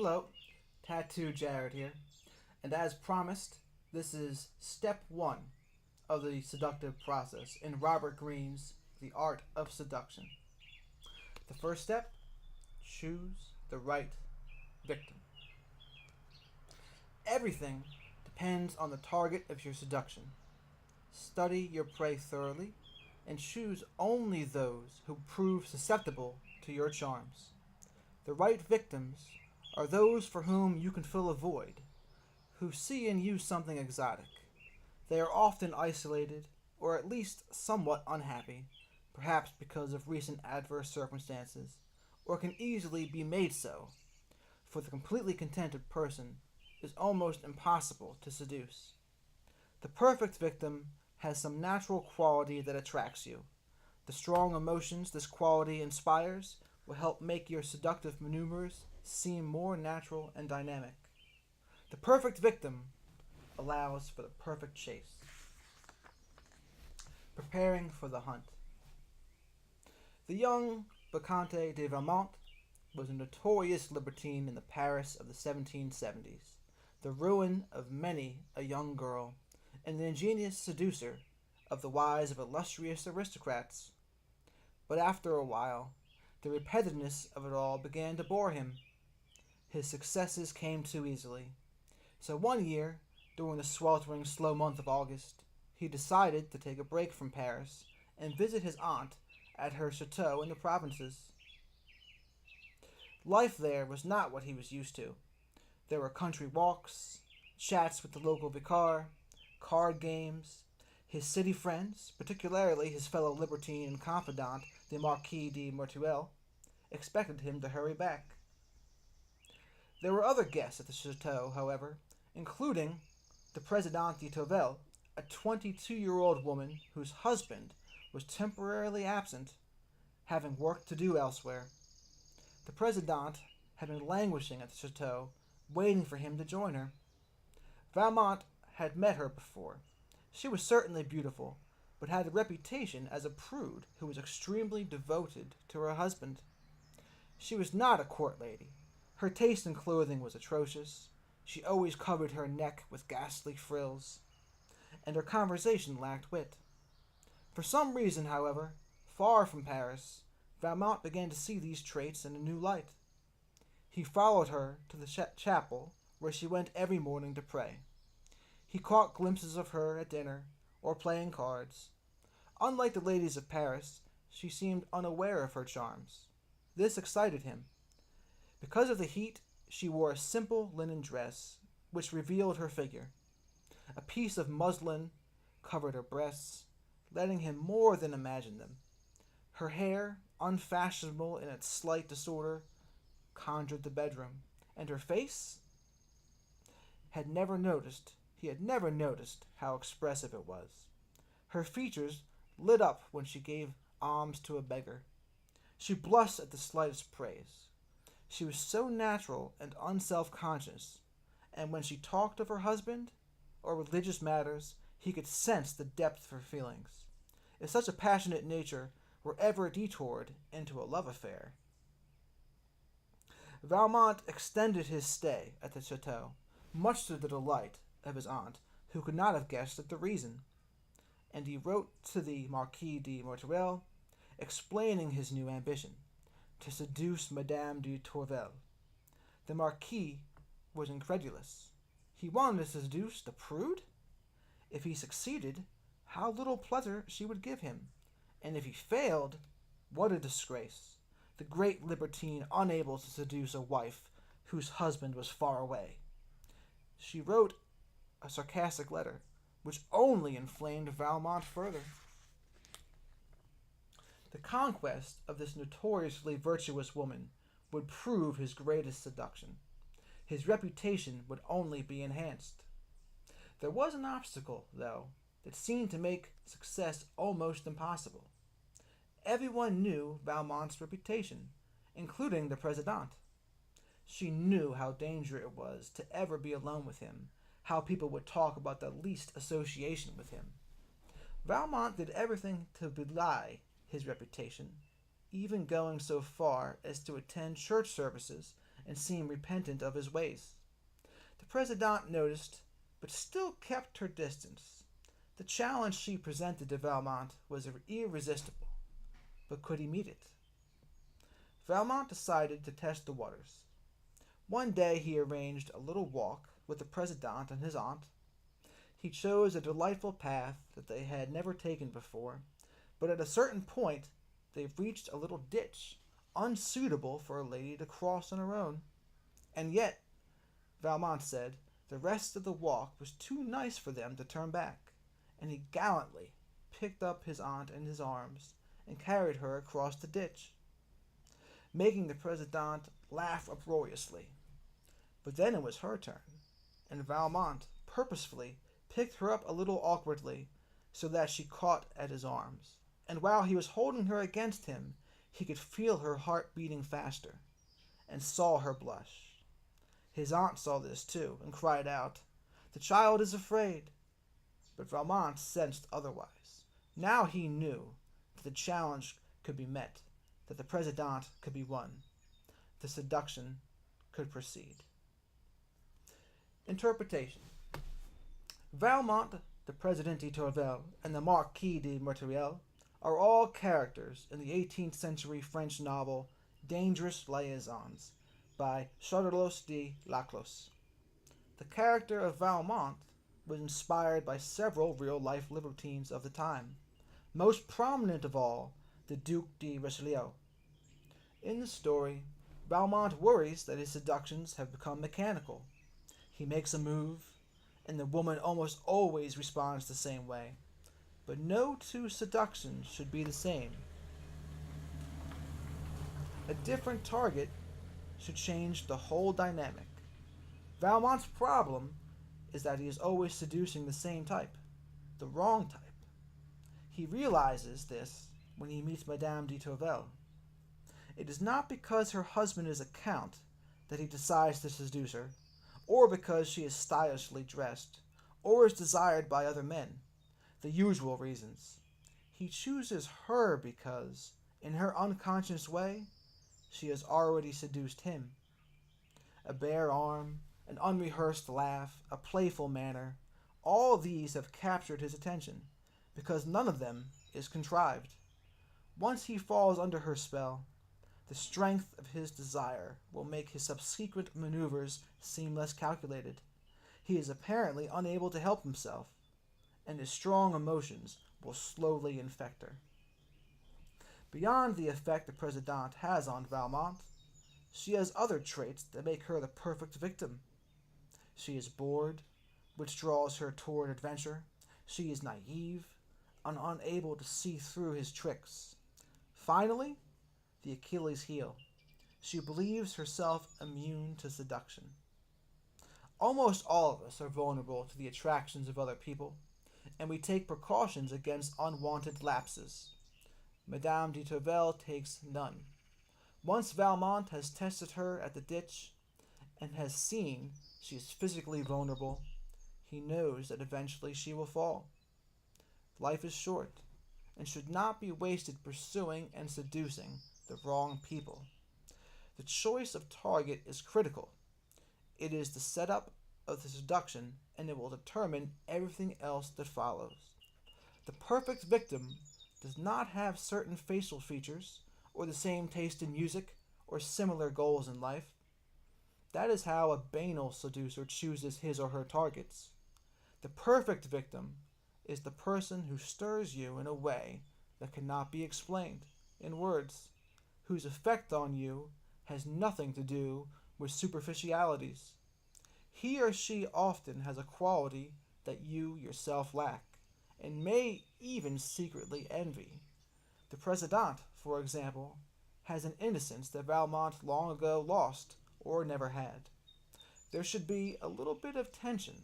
Hello, Tattoo Jared here, and as promised, this is step one of the seductive process in Robert Greene's The Art of Seduction. The first step: choose the right victim. Everything depends on the target of your seduction. Study your prey thoroughly and choose only those who prove susceptible to your charms. The right victims are those for whom you can fill a void, who see in you something exotic. They are often isolated, or at least somewhat unhappy, perhaps because of recent adverse circumstances, or can easily be made so, for the completely contented person is almost impossible to seduce. The perfect victim has some natural quality that attracts you. The strong emotions this quality inspires will help make your seductive maneuvers seem more natural and dynamic. The perfect victim allows for the perfect chase. Preparing for the hunt. The young Bacchante de Valmont was a notorious libertine in the Paris of the 1770s, the ruin of many a young girl, and the ingenious seducer of the wives of illustrious aristocrats. But after a while, the repetitiveness of it all began to bore him. His successes came too easily. So one year, during the sweltering, slow month of August, he decided to take a break from Paris and visit his aunt at her chateau in the provinces. Life there was not what he was used to. There were country walks, chats with the local vicar, card games. His city friends, particularly his fellow libertine and confidant, the Marquis de Mertuel, expected him to hurry back. There were other guests at the chateau, however, including the Presidente de Tourvel, a 22-year-old woman whose husband was temporarily absent, having work to do elsewhere. The Presidente had been languishing at the chateau, waiting for him to join her. Valmont had met her before. She was certainly beautiful, but had a reputation as a prude who was extremely devoted to her husband. She was not a court lady. Her taste in clothing was atrocious. She always covered her neck with ghastly frills, and her conversation lacked wit. For some reason, however, far from Paris, Valmont began to see these traits in a new light. He followed her to the chapel, where she went every morning to pray. He caught glimpses of her at dinner, or playing cards. Unlike the ladies of Paris, she seemed unaware of her charms. This excited him. Because of the heat, she wore a simple linen dress, which revealed her figure. A piece of muslin covered her breasts, letting him more than imagine them. Her hair, unfashionable in its slight disorder, conjured the bedroom, and her face he had never noticed how expressive it was. Her features lit up when she gave alms to a beggar. She blushed at the slightest praise. She was so natural and unself-conscious, and when she talked of her husband or religious matters, he could sense the depth of her feelings. If such a passionate nature were ever detoured into a love affair. Valmont extended his stay at the chateau, much to the delight of his aunt, who could not have guessed at the reason, and he wrote to the Marquis de Mertuel, explaining his new ambition, to seduce Madame de Tourvel. The Marquis was incredulous. He wanted to seduce the prude? If he succeeded, how little pleasure she would give him, and if he failed, what a disgrace. The great libertine unable to seduce a wife whose husband was far away. She wrote a sarcastic letter, which only inflamed Valmont further. The conquest of this notoriously virtuous woman would prove his greatest seduction. His reputation would only be enhanced. There was an obstacle, though, that seemed to make success almost impossible. Everyone knew Valmont's reputation, including the Presidente. She knew how dangerous it was to ever be alone with him, how people would talk about the least association with him. Valmont did everything to belie his reputation, even going so far as to attend church services and seemed repentant of his ways. The Presidente noticed, but still kept her distance. The challenge she presented to Valmont was irresistible, but could he meet it? Valmont decided to test the waters. One day he arranged a little walk with the Presidente and his aunt. He chose a delightful path that they had never taken before, but at a certain point they reached a little ditch, unsuitable for a lady to cross on her own. And yet, Valmont said, the rest of the walk was too nice for them to turn back, and he gallantly picked up his aunt in his arms and carried her across the ditch, making the Presidente laugh uproariously. But then it was her turn, and Valmont purposefully picked her up a little awkwardly so that she caught at his arms, and while he was holding her against him, he could feel her heart beating faster, and saw her blush. His aunt saw this too, and cried out, "The child is afraid." But Valmont sensed otherwise. Now he knew that the challenge could be met, that the Presidente could be won. The seduction could proceed. Interpretation. Valmont, the Presidente Tourvel, and the Marquis de Martial are all characters in the 18th century French novel Dangerous Liaisons by Charles de Laclos. The character of Valmont was inspired by several real-life libertines of the time, most prominent of all, the Duc de Richelieu. In the story, Valmont worries that his seductions have become mechanical. He makes a move, and the woman almost always responds the same way. But no two seductions should be the same. A different target should change the whole dynamic. Valmont's problem is that he is always seducing the same type, the wrong type. He realizes this when he meets Madame de Tourvel. It is not because her husband is a count that he decides to seduce her, or because she is stylishly dressed, or is desired by other men, the usual reasons. He chooses her because, in her unconscious way, she has already seduced him. A bare arm, an unrehearsed laugh, a playful manner, all these have captured his attention, because none of them is contrived. Once he falls under her spell, the strength of his desire will make his subsequent maneuvers seem less calculated. He is apparently unable to help himself, and his strong emotions will slowly infect her. Beyond the effect the Presidente has on Valmont, she has other traits that make her the perfect victim. She is bored, which draws her toward adventure. She is naive and unable to see through his tricks. Finally, the Achilles heel. She believes herself immune to seduction. Almost all of us are vulnerable to the attractions of other people, and we take precautions against unwanted lapses. Madame de Tourvel takes none. Once Valmont has tested her at the ditch and has seen she is physically vulnerable, he knows that eventually she will fall. Life is short and should not be wasted pursuing and seducing the wrong people. The choice of target is critical. It is the setup of the seduction, and it will determine everything else that follows. The perfect victim does not have certain facial features, or the same taste in music, or similar goals in life. That is how a banal seducer chooses his or her targets. The perfect victim is the person who stirs you in a way that cannot be explained in words, whose effect on you has nothing to do with superficialities. He or she often has a quality that you yourself lack, and may even secretly envy. The Presidente, for example, has an innocence that Valmont long ago lost or never had. There should be a little bit of tension.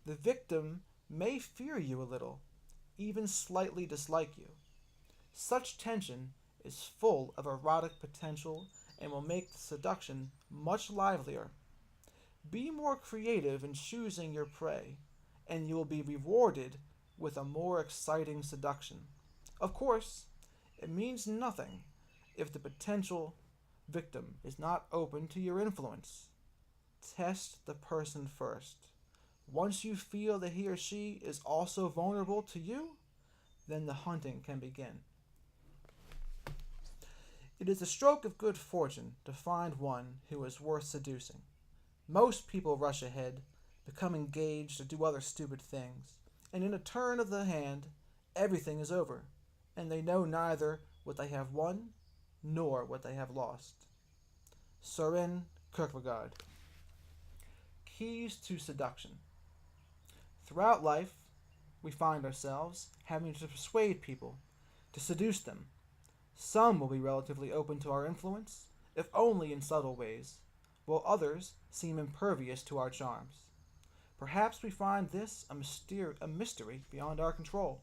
The victim may fear you a little, even slightly dislike you. Such tension is full of erotic potential and will make the seduction much livelier. Be more creative in choosing your prey, and you will be rewarded with a more exciting seduction. Of course, it means nothing if the potential victim is not open to your influence. Test the person first. Once you feel that he or she is also vulnerable to you, then the hunting can begin. It is a stroke of good fortune to find one who is worth seducing. Most people rush ahead, become engaged, or do other stupid things, and in a turn of the hand, everything is over, and they know neither what they have won nor what they have lost. Søren Kierkegaard. Keys to seduction. Throughout life, we find ourselves having to persuade people, to seduce them. Some will be relatively open to our influence, if only in subtle ways, while others seem impervious to our charms. Perhaps we find this a mystery beyond our control.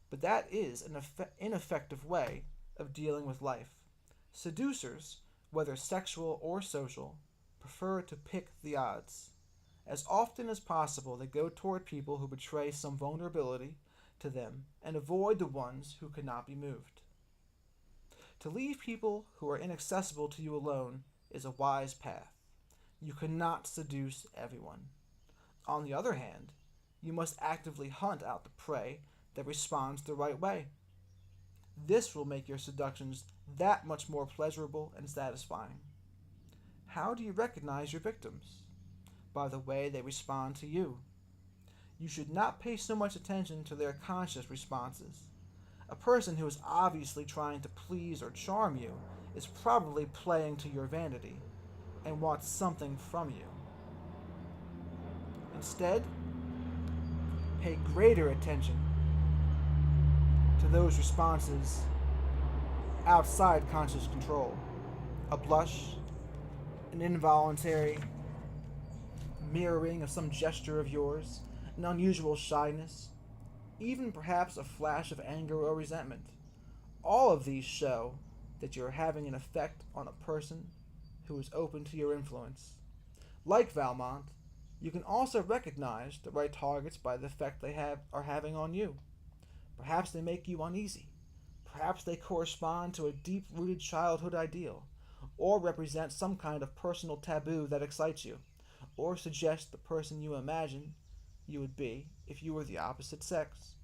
But that is an ineffective way of dealing with life. Seducers, whether sexual or social, prefer to pick the odds. As often as possible, they go toward people who betray some vulnerability to them and avoid the ones who cannot be moved. To leave people who are inaccessible to you alone is a wise path. You cannot seduce everyone. On the other hand, you must actively hunt out the prey that responds the right way. This will make your seductions that much more pleasurable and satisfying. How do you recognize your victims? By the way they respond to you. You should not pay so much attention to their conscious responses. A person who is obviously trying to please or charm you is probably playing to your vanity and wants something from you. Instead, pay greater attention to those responses outside conscious control. A blush, an involuntary mirroring of some gesture of yours, an unusual shyness, even perhaps a flash of anger or resentment. All of these show that you're having an effect on a person who is open to your influence. Like Valmont, you can also recognize the right targets by the effect they are having on you. Perhaps they make you uneasy. Perhaps they correspond to a deep-rooted childhood ideal, or represent some kind of personal taboo that excites you, or suggest the person you imagine you would be if you were the opposite sex.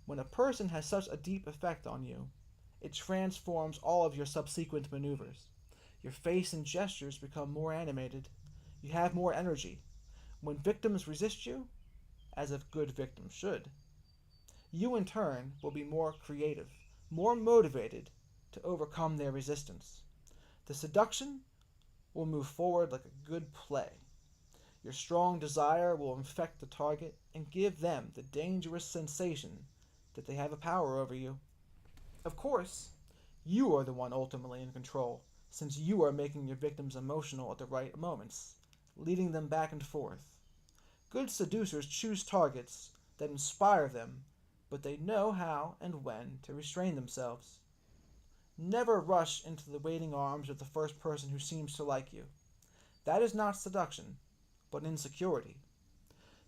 When a person has such a deep effect on you, it transforms all of your subsequent maneuvers. Your face and gestures become more animated. You have more energy. When victims resist you, as a good victim should, you in turn will be more creative, more motivated to overcome their resistance. The seduction will move forward like a good play. Your strong desire will infect the target and give them the dangerous sensation that they have a power over you. Of course, you are the one ultimately in control, since you are making your victims emotional at the right moments, leading them back and forth. Good seducers choose targets that inspire them, but they know how and when to restrain themselves. Never rush into the waiting arms of the first person who seems to like you. That is not seduction, but insecurity.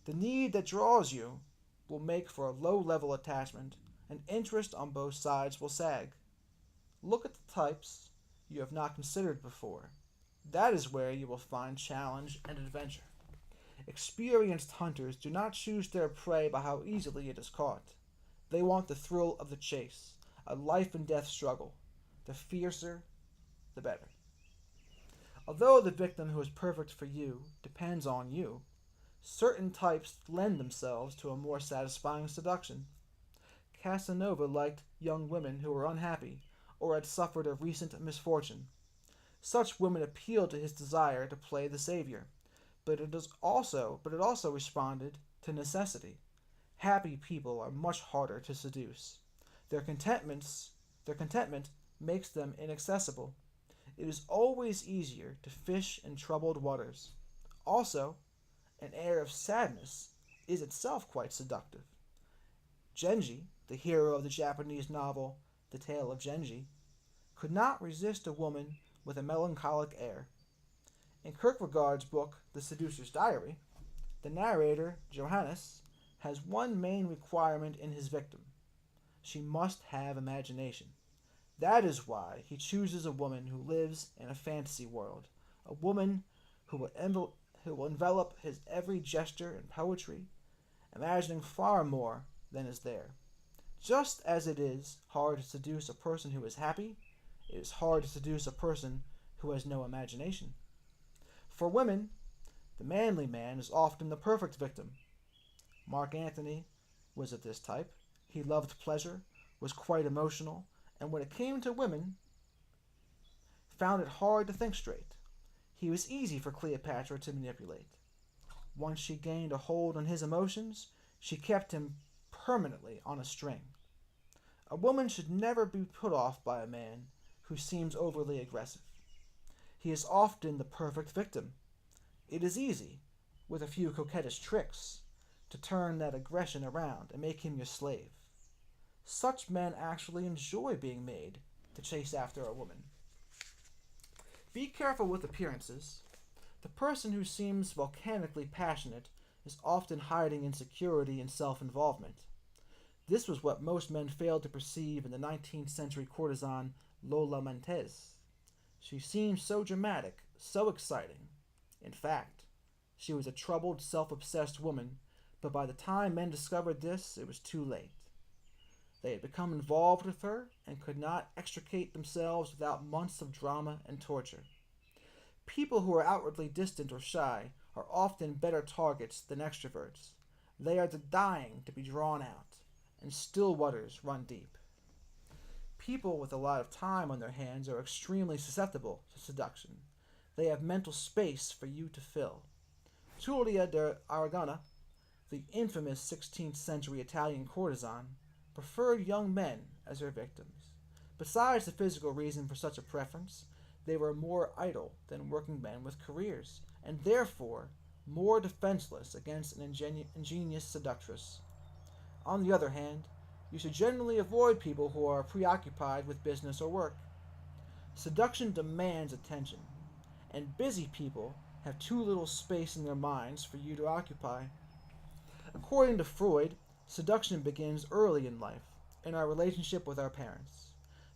The need that draws you will make for a low-level attachment, and interest on both sides will sag. Look at the types you have not considered before. That is where you will find challenge and adventure. Experienced hunters do not choose their prey by how easily it is caught. They want the thrill of the chase, a life-and-death struggle. The fiercer, the better. Although the victim who is perfect for you depends on you, certain types lend themselves to a more satisfying seduction. Casanova liked young women who were unhappy or had suffered a recent misfortune. Such women appealed to his desire to play the savior, but it also responded to necessity. Happy people are much harder to seduce. Their contentment makes them inaccessible. It is always easier to fish in troubled waters. Also, an air of sadness is itself quite seductive. Genji, the hero of the Japanese novel The Tale of Genji, could not resist a woman with a melancholic air. In Kierkegaard's book The Seducer's Diary, the narrator, Johannes, has one main requirement in his victim. She must have imagination. That is why he chooses a woman who lives in a fantasy world, a woman who will envelop his every gesture in poetry, imagining far more than is there. Just as it is hard to seduce a person who is happy, it is hard to seduce a person who has no imagination. For women, the manly man is often the perfect victim. Mark Antony was of this type. He loved pleasure, was quite emotional, and when it came to women, found it hard to think straight. He was easy for Cleopatra to manipulate. Once she gained a hold on his emotions, she kept him permanently on a string. A woman should never be put off by a man who seems overly aggressive. He is often the perfect victim. It is easy, with a few coquettish tricks, to turn that aggression around and make him your slave. Such men actually enjoy being made to chase after a woman. Be careful with appearances. The person who seems volcanically passionate is often hiding insecurity and self-involvement. This was what most men failed to perceive in the 19th century courtesan Lola Montez. She seemed so dramatic, so exciting. In fact, she was a troubled, self-obsessed woman, but by the time men discovered this, it was too late. They had become involved with her and could not extricate themselves without months of drama and torture. People who are outwardly distant or shy are often better targets than extroverts. They are dying to be drawn out, and still waters run deep. People with a lot of time on their hands are extremely susceptible to seduction. They have mental space for you to fill. Giulia d'Aragona, the infamous 16th century Italian courtesan, preferred young men as her victims. Besides the physical reason for such a preference, they were more idle than working men with careers, and therefore more defenseless against an ingenious seductress. On the other hand, you should generally avoid people who are preoccupied with business or work. Seduction demands attention, and busy people have too little space in their minds for you to occupy. According to Freud, seduction begins early in life, in our relationship with our parents.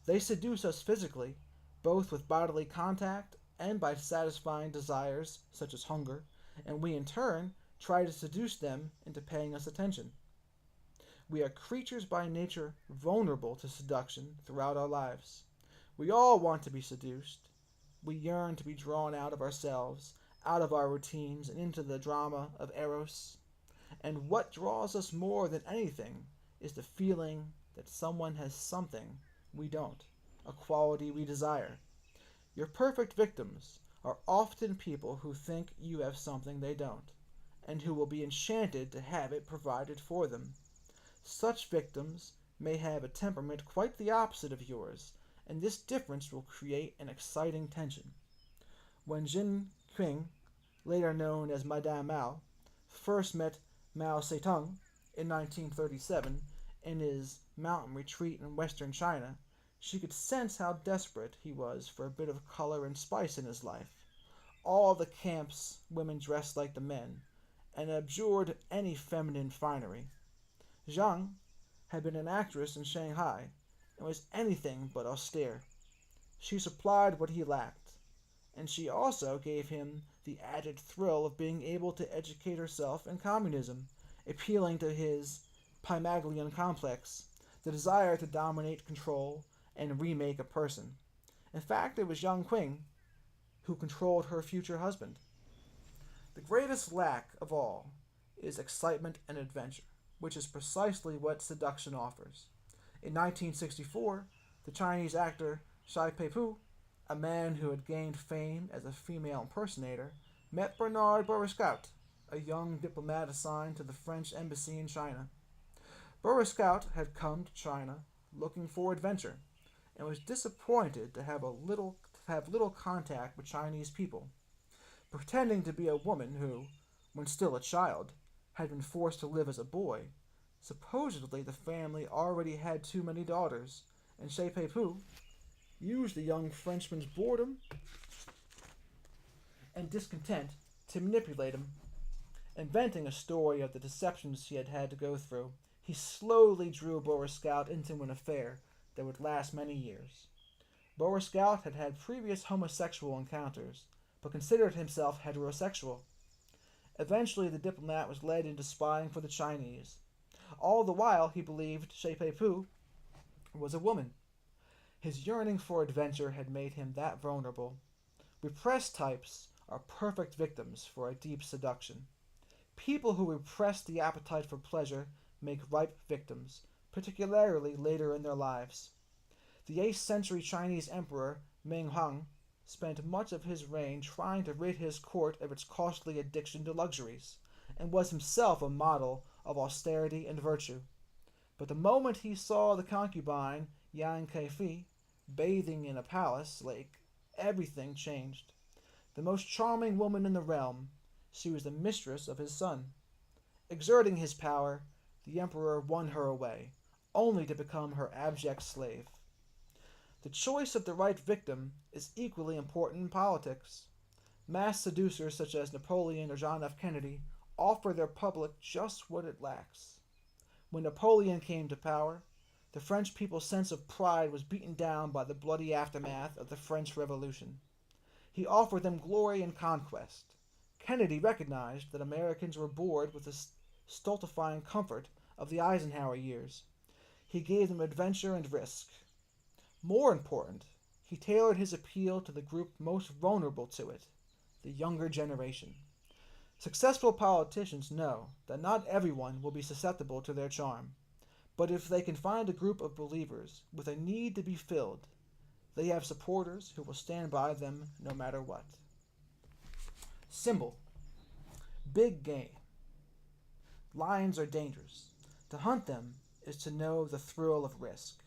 They seduce us physically, both with bodily contact and by satisfying desires such as hunger, and we in turn try to seduce them into paying us attention. We are creatures by nature vulnerable to seduction throughout our lives. We all want to be seduced. We yearn to be drawn out of ourselves, out of our routines, and into the drama of Eros. And what draws us more than anything is the feeling that someone has something we don't, a quality we desire. Your perfect victims are often people who think you have something they don't, and who will be enchanted to have it provided for them. Such victims may have a temperament quite the opposite of yours, and this difference will create an exciting tension. When Jin Qing, later known as Madame Mao, first met Mao Zedong in 1937 in his mountain retreat in western China, she could sense how desperate he was for a bit of color and spice in his life. All the camps women dressed like the men, and abjured any feminine finery. Zhang had been an actress in Shanghai, and was anything but austere. She supplied what he lacked, and she also gave him the added thrill of being able to educate herself in communism, appealing to his Pymaglian complex, the desire to dominate, control, and remake a person. In fact, it was young Qing who controlled her future husband. The greatest lack of all is excitement and adventure, which is precisely what seduction offers. In 1964, the Chinese actor Shai Peipu, a man who had gained fame as a female impersonator, met Bernard Boriscout, a young diplomat assigned to the French embassy in China. Boriscout had come to China looking for adventure, and was disappointed to have little contact with Chinese people. Pretending to be a woman who, when still a child, had been forced to live as a boy, supposedly the family already had too many daughters, and Shai Peipu used the young Frenchman's boredom and discontent to manipulate him. Inventing a story of the deceptions he had had to go through, he slowly drew Boriscout into an affair that would last many years. Boer Scout had had previous homosexual encounters, but considered himself heterosexual. Eventually, the diplomat was led into spying for the Chinese. All the while, he believed Shei Pei Pu was a woman. His yearning for adventure had made him that vulnerable. Repressed types are perfect victims for a deep seduction. People who repress the appetite for pleasure make ripe victims, particularly later in their lives. The 8th century Chinese emperor Ming Hung spent much of his reign trying to rid his court of its costly addiction to luxuries, and was himself a model of austerity and virtue. But the moment he saw the concubine Yang Keifi bathing in a palace lake, everything changed. The most charming woman in the realm, she was the mistress of his son. Exerting his power, the emperor won her away, only to become her abject slave. The choice of the right victim is equally important in politics. Mass seducers such as Napoleon or John F. Kennedy offer their public just what it lacks. When Napoleon came to power, the French people's sense of pride was beaten down by the bloody aftermath of the French Revolution. He offered them glory and conquest. Kennedy recognized that Americans were bored with the stultifying comfort of the Eisenhower years. He gave them adventure and risk. More important, he tailored his appeal to the group most vulnerable to it, the younger generation. Successful politicians know that not everyone will be susceptible to their charm, but if they can find a group of believers with a need to be filled, they have supporters who will stand by them no matter what. Symbol: big game. Lions are dangerous. To hunt them is to know the thrill of risk.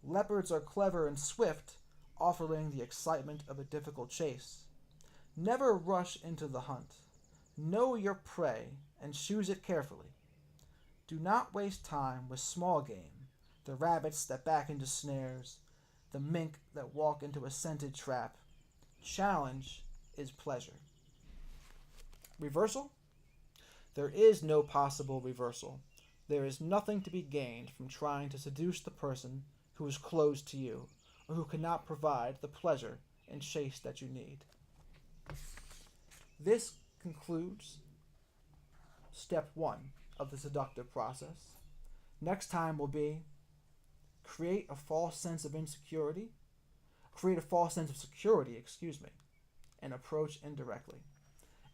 Leopards are clever and swift, offering the excitement of a difficult chase. Never rush into the hunt. Know your prey and choose it carefully. Do not waste time with small game, the rabbits that back into snares, the mink that walk into a scented trap. Challenge is pleasure. Reversal? There is no possible reversal. There is nothing to be gained from trying to seduce the person who is closed to you, or who cannot provide the pleasure and chase that you need. This concludes step 1 of the seductive process. Next time will be create a false sense of security, and approach indirectly.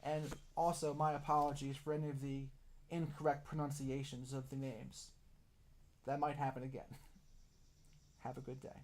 And also, my apologies for any of the incorrect pronunciations of the names. That might happen again. Have a good day.